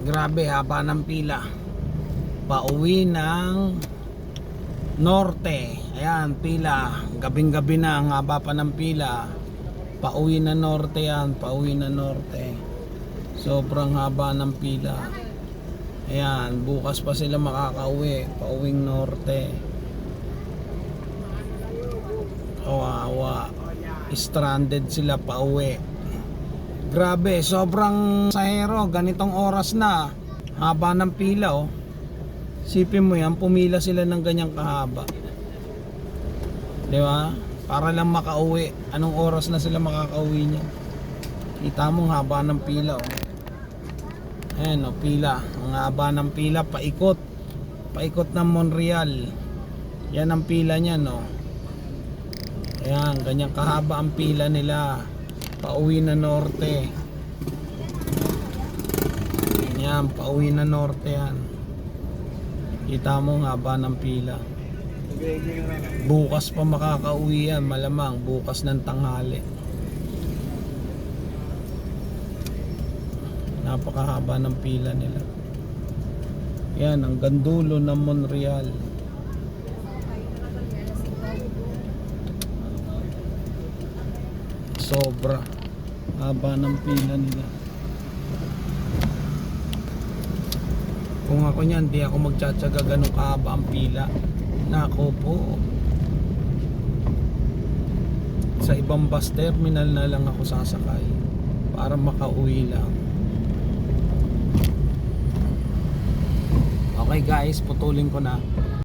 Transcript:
Grabe, haba ng pila. Pauwi ng norte. Ayan, pila. Gabing-gabi na, ang haba pa ng pila. Pauwi na norte yan, pauwi na norte. Sobrang haba ng pila. Ayan, bukas pa sila makakauwi. Pauwing norte. Kawawa. Stranded sila pauwi. Grabe, sobrang sahero. Ganitong oras na, haba ng pila oh. Sipin mo yan, pumila sila ng ganyang kahaba, di ba? Para lang makauwi. Anong oras na sila makakauwi niya? Kita mo haba ng pila oh. Ayan oh, pila. Ang haba ng pila, paikot. Paikot ng Montreal. Yan ang pila niya no. Ayan, ganyang kahaba ang pila nila. Pauwi na norte. Ayan, pauwi na norte yan. Kita mo haba ng pila. Bukas pa makakauwi yan, malamang bukas ng tanghali. Napakahaba ng pila nila. Yan, ang gandulo ng Montreal. Sobra haba ng pila nila. Kung ako niyan, di ako magtsatsaga ganun kahaba ang pila. Nako po, sa ibang bus terminal na lang ako sasakay para makauwi lang. Okay guys, putulin ko na.